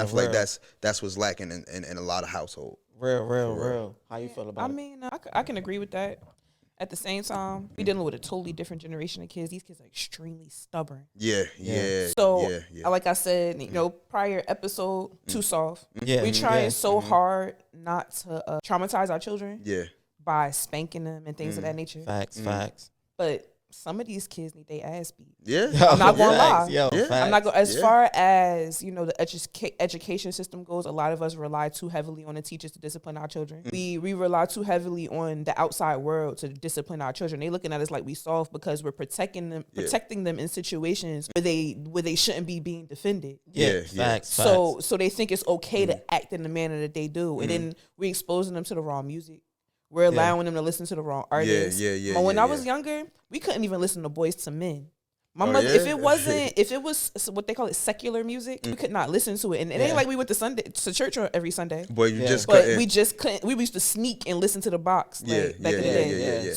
I feel like that's what's lacking in a lot of households. Real. How you feel about it? I mean, I can agree with that. At the same time, we dealing with a totally different generation of kids. These kids are extremely stubborn. Yeah. So, like I said, prior episode, too soft. We trying so hard not to traumatize our children. Yeah. By spanking them and things of that nature. Facts. But some of these kids need their ass beat. Yeah. I'm not gonna lie. I'm not going as far as the education system goes. A lot of us rely too heavily on the teachers to discipline our children. We rely too heavily on the outside world to discipline our children. They looking at us like we soft because we're protecting them in situations where they shouldn't be being defended. Facts. So they think it's okay to act in the manner that they do, and then we exposing them to the wrong music. We're allowing them to listen to the wrong artists. But when I was younger, we couldn't even listen to Boys to Men. My mother, if it was what they call it secular music, we could not listen to it. And it ain't like we went to church every Sunday. Boy, we just couldn't. We used to sneak and listen to the box back in the day.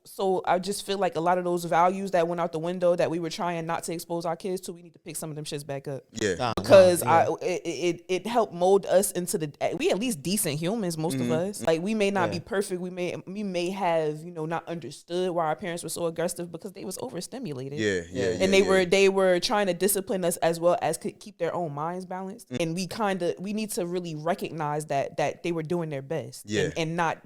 So I just feel like a lot of those values that went out the window that we were trying not to expose our kids to, we need to pick some of them shits back up. Because it helped mold us into we at least decent humans, most of us. Like we may not be perfect. We may have not understood why our parents were so aggressive because they was overstimulated. And they were trying to discipline us as well as keep their own minds balanced. And we need to really recognize that they were doing their best and not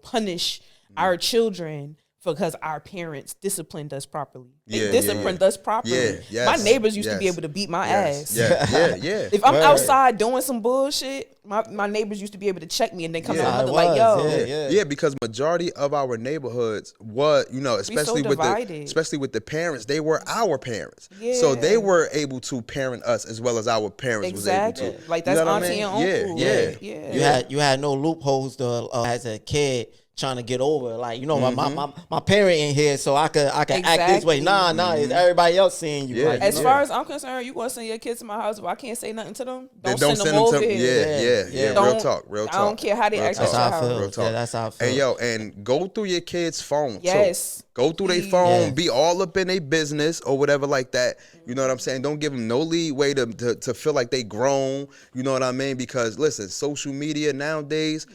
punish our children because our parents disciplined us properly. They disciplined us properly. My neighbors used to be able to beat my ass. If I'm outside doing some bullshit, my neighbors used to be able to check me and then come to my mother like, yo. Yeah, because majority of our neighborhoods was, especially with the parents, they were our parents. So they were able to parent us as well as our parents was able to. Like that's auntie and uncle. You had no loopholes as a kid trying to get over, like my parent in here, so I could act this way. Nah, it's everybody else seeing you. Like, as far as I'm concerned, you gonna send your kids to my house if I can't say nothing to them. Don't send them over here. Real talk. I don't care how they act at your house. That's how I feel. Hey and go through your kids' phone. Yes. Go through their phone, be all up in their business or whatever like that. You know what I'm saying? Don't give them no leeway to feel like they grown. You know what I mean? Because listen, social media nowadays.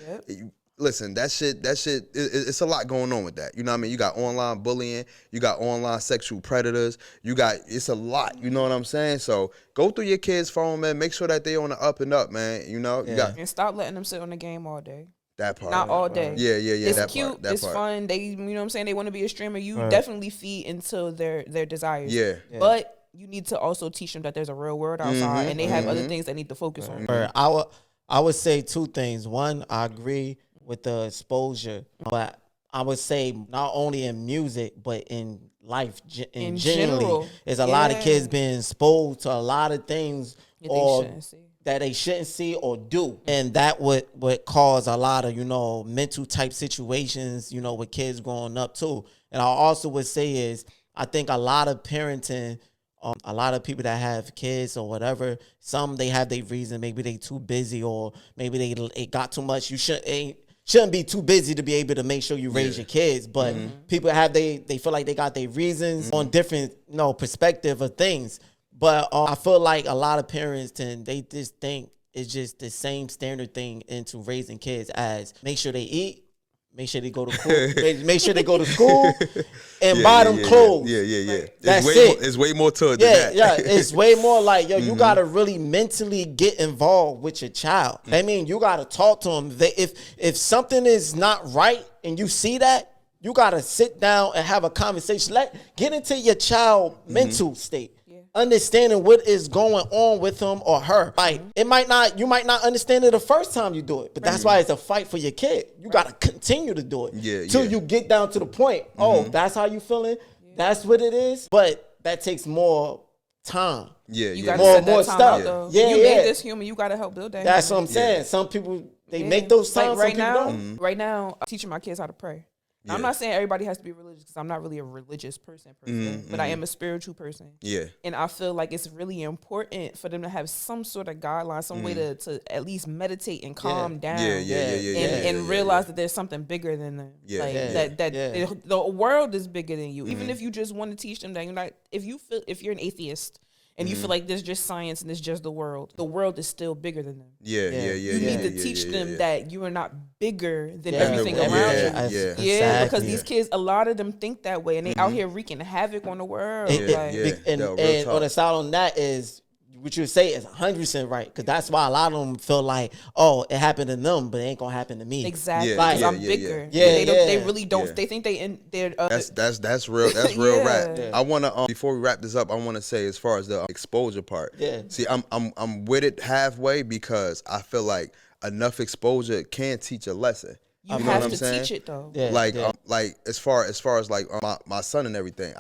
Listen, that shit, it's a lot going on with that. You know what I mean? You got online bullying, you got online sexual predators, it's a lot. You know what I'm saying? So go through your kids' phone, man. Make sure that they on the up and up, man. And stop letting them sit on the game all day. That part. Not all day. Yeah. It's that cute. Part, it's fun. They, you know what I'm saying? They want to be a streamer. You definitely feed into their desires. Yeah. But you need to also teach them that there's a real world outside and they have other things they need to focus on. I would say two things. One, I agree with the exposure, but I would say not only in music but in life in general, there's a lot of kids being exposed to a lot of things that they shouldn't see or do, and that would cause a lot of mental type situations with kids growing up too. And I also would say is I think a lot of parenting. A lot of people that have kids or whatever, some they have their reason. Maybe they too busy or maybe they got too much. You shouldn't be too busy to be able to make sure you raise your kids. But people have they feel like they got their reasons on different perspective of things. But I feel like a lot of parents they just think it's just the same standard thing into raising kids as make sure they eat. Make sure they go to school. Make sure they go to school and buy them clothes. Yeah. That's it's way more to it than that. Yeah. It's way more like, you got to really mentally get involved with your child. I mean, you got to talk to them. If something is not right and you see that, you got to sit down and have a conversation. Get into your child mental state. Understanding what is going on with him or her. Like you might not understand it the first time you do it, but that's why it's a fight for your kid. You got to continue to do it till you get down to the point. Oh, that's how you feeling. That's what it is. But that takes more time. You got more stuff. Out, you made this human. You got to help build that. That's human. what I'm saying. Some people they make those times. Like right now, I'm teaching my kids how to pray. Yeah. I'm not saying everybody has to be religious because I'm not really a religious person per se, but I am a spiritual person. Yeah. And I feel like it's really important for them to have some sort of guideline, some way to at least meditate and calm down. And realize that there's something bigger than them. The world is bigger than you. Even if you just want to teach them that you're not, if you're an atheist and you feel like there's just science and it's just the world is still bigger than them. You need to teach them that you are not bigger than everything around you. Because these kids, a lot of them think that way, and they out here wreaking havoc on the world. And on the side on that is, what you say is 100% right, because that's why a lot of them feel like, oh, it happened to them, but it ain't gonna happen to me. Exactly, because I'm bigger. They really don't. They think they're. That's real. That's real rap. I wanna before we wrap this up, I wanna say as far as the exposure part. See, I'm with it halfway, because I feel like enough exposure can teach a lesson. You have to teach it though. Like as far as like my son and everything.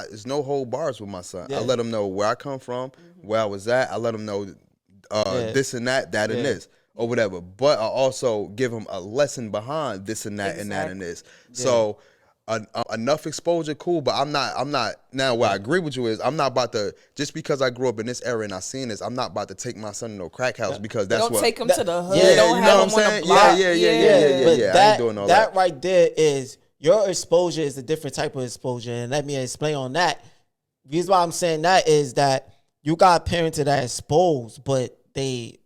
There's no hold bars with my son. I let him know where I come from, where I was at. I let him know this and that and this, or whatever. But I also give him a lesson behind this and that and that and this. So enough exposure, cool. But I'm not now. Where I agree with you is, I'm not about to, just because I grew up in this area and I seen this, I'm not about to take my son to no crack house, because that's don't what. take him to the hood. Don't you know what I'm saying? Yeah. But I ain't doing all that. That right there is, your exposure is a different type of exposure, and let me explain on that. The reason why I'm saying that is that you got parents that are exposed, but they,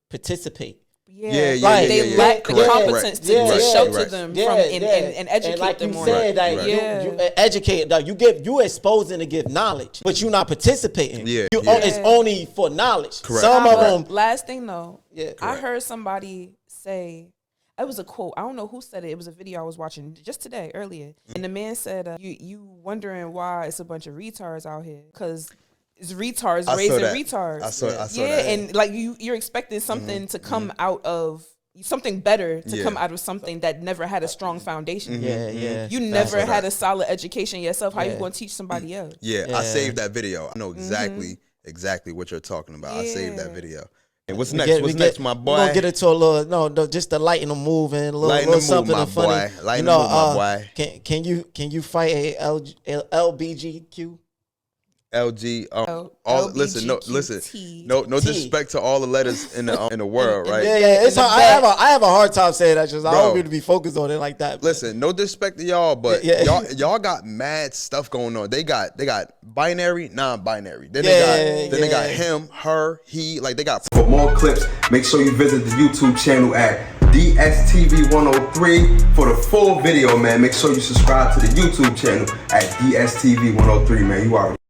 participate. They lack the competence to shelter them from and educate like them you more. said, that you educate, you exposing to give knowledge, but you're not participating. It's only for knowledge. Correct. Some of them. Last thing though, I heard somebody say, it was a quote, I don't know who said it. It was a video I was watching just today, earlier. And the man said, you wondering why it's a bunch of retards out here. Because it's retards raising retards. I saw that. And like you're expecting something to come out of, something better to come out of something that never had a strong foundation. You never had a solid education yourself. How you going to teach somebody else? I saved that video. I know exactly what you're talking about. I saved that video. And what's next? What's next, my boy? We're gonna get into a little, just the lighten the move and a little something funny. Lighten the move, my boy. Can you fight a LBGQ? Listen, no disrespect to all the letters in the world, right? It's I have a hard time saying that, just I don't really be focused on it like that. Listen, no disrespect to y'all, but y'all got mad stuff going on. They got binary, non-binary. Then they got him, her, he. Like, they got. For more clips, make sure you visit the YouTube channel at DSTV103 for the full video, man. Make sure you subscribe to the YouTube channel at DSTV103, man. You already